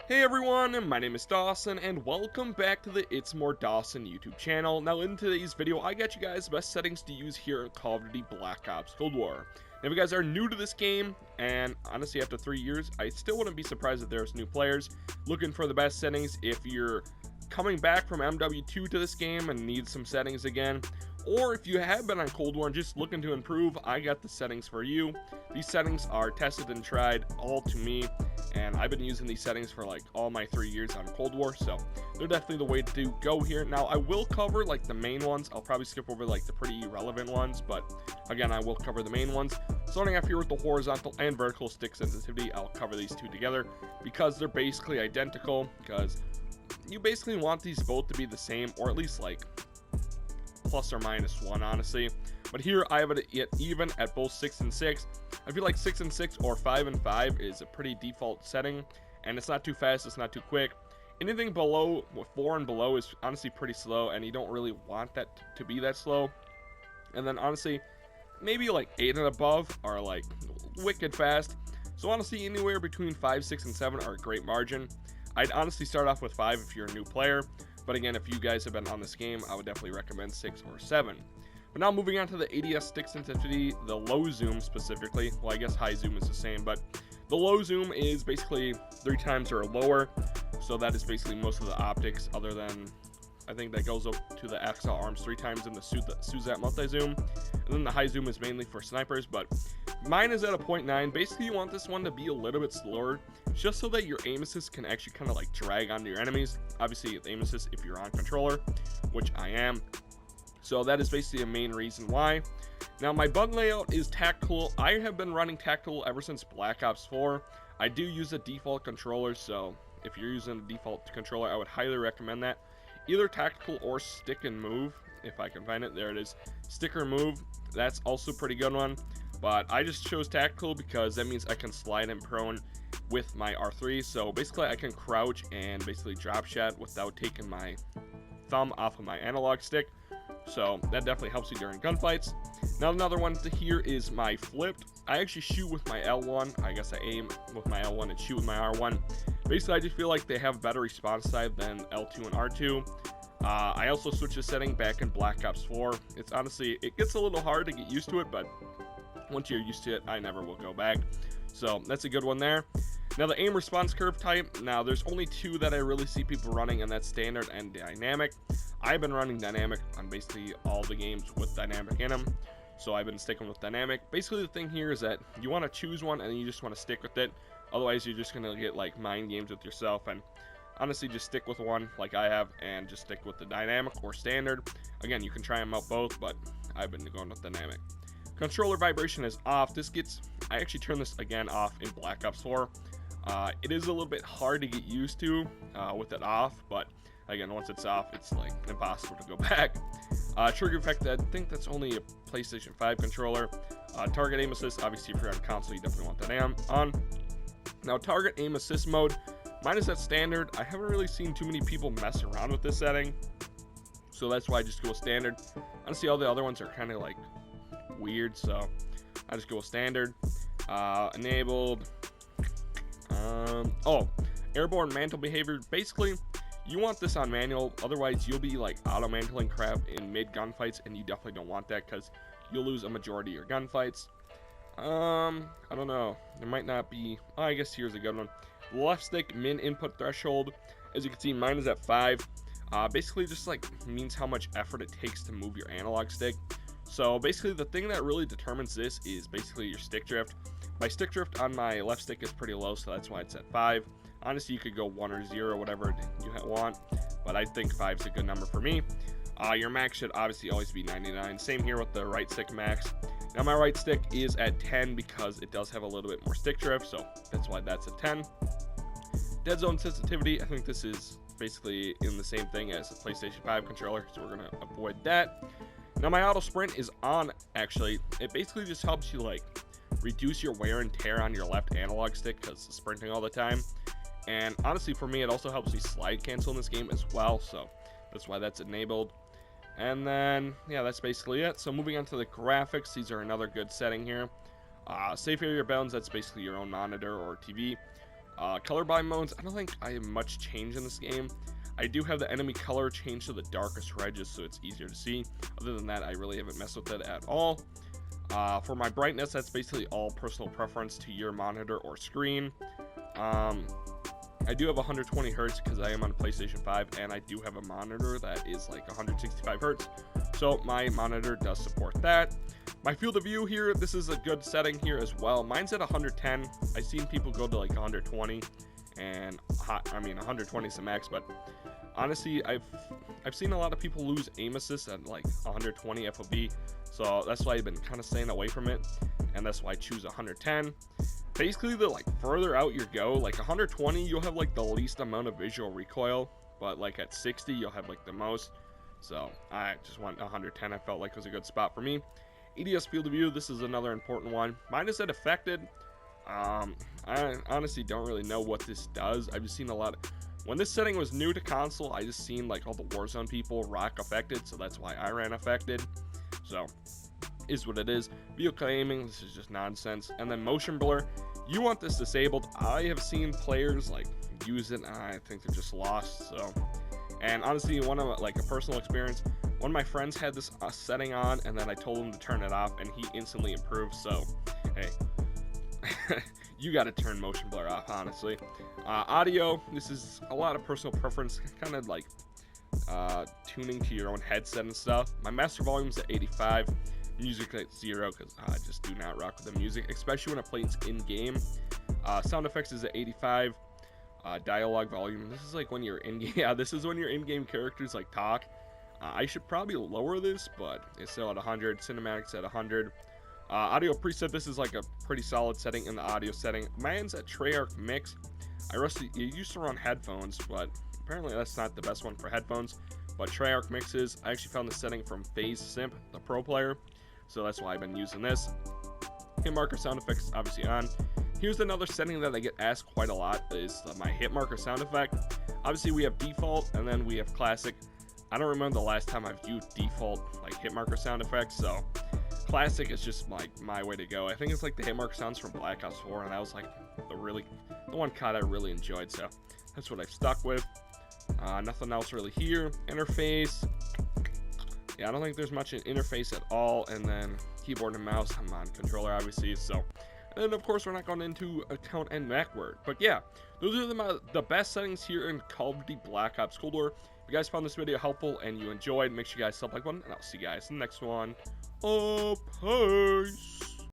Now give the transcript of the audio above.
Hey everyone, my name is Dawson, and welcome back to the It's More Dawson YouTube channel. Now in today's video, I got you guys the best settings to use here in Call of Duty Black Ops Cold War. Now if you guys are new to this game, and honestly after 3 years, I still wouldn't be surprised if there's new players looking for the best settings. If you're coming back from MW2 to this game and need some settings again, or if you have been on Cold War and just looking to improve, I got the settings for you. These settings are tested and tried all to me, and I've been using these settings for like all my 3 years on Cold War, so they're definitely the way to go here. Now I will cover like the main ones. I'll probably skip over like the pretty irrelevant ones, but again, I will cover the main ones. Starting off here with the horizontal and vertical stick sensitivity, I'll cover these two together because they're basically identical, because you basically want these both to be the same, or at least like plus or minus 1, honestly. But here I have it even at both 6 and 6. I feel like 6 and 6 or 5 and 5 is a pretty default setting, and it's not too fast, it's not too quick. Anything below 4 and below is honestly pretty slow, and you don't really want that to be that slow. And then honestly, maybe like 8 and above are like wicked fast. So honestly, anywhere between 5, 6, and 7 are a great margin. I'd honestly start off with 5 if you're a new player, but again, if you guys have been on this game, I would definitely recommend 6 or 7. But now moving on to the ADS stick sensitivity, the low zoom specifically. Well, I guess high zoom is the same, but the low zoom is basically 3 times or lower. So that is basically most of the optics, other than I think that goes up to the XL arms 3 times in the Suzat multi-zoom. And then the high zoom is mainly for snipers, but mine is at a 0.9. Basically, you want this one to be a little bit slower, just so that your aim assist can actually kind of like drag onto your enemies. Obviously, aim assist if you're on controller, which I am. So that is basically a main reason why. Now my button layout is tactical. I have been running tactical ever since Black Ops 4. I do use a default controller, so if you're using a default controller, I would highly recommend that. Either tactical or stick and move, if I can find it. There it is, stick or move. That's also a pretty good one, but I just chose tactical because that means I can slide and prone with my R3. So basically I can crouch and basically drop shot without taking my thumb off of my analog stick. So that definitely helps you during gunfights. Now another one to here is my flipped. I actually shoot with my L1. I guess I aim with my L1 and shoot with my R1. Basically, I just feel like they have better response time than L2 and R2. I also switched the setting back in Black Ops 4. It's honestly, it gets a little hard to get used to it, but once you're used to it, I never will go back. So that's a good one there. Now the aim response curve type, now there's only 2 that I really see people running, and that's standard and dynamic. I've been running dynamic on basically all the games with dynamic in them, so I've been sticking with dynamic. Basically the thing here is that you want to choose one and you just want to stick with it. Otherwise you're just going to get like mind games with yourself, and honestly just stick with one like I have and just stick with the dynamic or standard. Again, you can try them out both, but I've been going with dynamic. Controller vibration is off. I actually turned this again off in Black Ops 4. It is a little bit hard to get used to with it off, but again, once it's off, it's like impossible to go back. Trigger effect, I think that's only a PlayStation 5 controller. Target aim assist, obviously if you're on console, you definitely want that on. Now target aim assist mode, mine is at standard. I haven't really seen too many people mess around with this setting, so that's why I just go with standard. Honestly, all the other ones are kind of like weird, so I just go with standard. Enabled. Airborne mantle behavior. Basically, you want this on manual, otherwise you'll be like auto mantling crap in mid gunfights, and you definitely don't want that because you'll lose a majority of your gunfights. I don't know, there might not be. I guess here's a good one. Left stick min input threshold. As you can see, mine is at 5. Basically just like means how much effort it takes to move your analog stick. So basically the thing that really determines this is basically your stick drift. My stick drift on my left stick is pretty low, so that's why it's at 5. Honestly, you could go 1 or 0, whatever you want, but I think 5 is a good number for me. Your max should obviously always be 99. Same here with the right stick max. Now my right stick is at 10 because it does have a little bit more stick drift, so that's why that's at 10. Dead zone sensitivity, I think this is basically in the same thing as the PlayStation 5 controller, so we're going to avoid that. Now my auto sprint is on, actually. It basically just helps you like reduce your wear and tear on your left analog stick because it's sprinting all the time. And honestly, for me, it also helps me slide cancel in this game as well, so that's why that's enabled. And then, yeah, that's basically it. So moving on to the graphics, these are another good setting here. Safe area bounds, that's basically your own monitor or TV. Color by modes, I don't think I have much change in this game. I do have the enemy color changed to the darkest red just so it's easier to see. Other than that, I really haven't messed with it at all. For my brightness, that's basically all personal preference to your monitor or screen. I do have 120 hertz because I am on a PlayStation 5, and I do have a monitor that is like 165 hertz, so my monitor does support that. My field of view here, this is a good setting here as well. Mine's at 110. I've seen people go to like 120, and I mean 120 is the max, but honestly, I've seen a lot of people lose aim assist at like 120 FOV, so that's why I've been kind of staying away from it, and that's why I choose 110. Basically, the like further out you go, like 120, you'll have like the least amount of visual recoil, but like at 60, you'll have like the most. So I just went 110. I felt like was a good spot for me. EDS field of view, this is another important one. Mine is at affected. I honestly don't really know what this does. I've just seen a lot of, when this setting was new to console, I just seen like all the Warzone people rock affected, so that's why I ran affected. So is what it is. Vehicle aiming, this is just nonsense. And then motion blur, you want this disabled. I have seen players like use it, and I think they're just lost. So, and honestly, one of like a personal experience, one of my friends had this setting on, and then I told him to turn it off, and he instantly improved. So hey, you got to turn motion blur off, honestly. Audio, this is a lot of personal preference, kind of like tuning to your own headset and stuff. My master volume's at 85. Music at 0 because I just do not rock with the music, especially when I play it in game. Sound effects is at 85. Dialogue volume, this is like when you're in game. Yeah, this is when your in-game characters like talk. I should probably lower this, but it's still at 100. Cinematics at 100. Audio preset, this is like a pretty solid setting in the audio setting. Mine's at Treyarch Mix. It used to run headphones, but apparently that's not the best one for headphones. But Treyarch Mixes, I actually found the setting from FaZe Simp, the pro player. So that's why I've been using this. Hit marker sound effects obviously on. Here's another setting that I get asked quite a lot is my hit marker sound effect. Obviously we have default and then we have classic. I don't remember the last time I've used default like hit marker sound effects, so classic is just like my way to go. I think it's like the hit marker sounds from Black Ops 4, and that was like the one COD I really enjoyed, so that's what I've stuck with. Nothing else really here. Interface, yeah, I don't think there's much in interface at all. And then keyboard and mouse, I'm on controller obviously. So, and then of course we're not going into account and network. But yeah, those are the best settings here in Call of Duty Black Ops Cold War. If you guys found this video helpful and you enjoyed, make sure you guys sub like button, and I'll see you guys in the next one. Peace.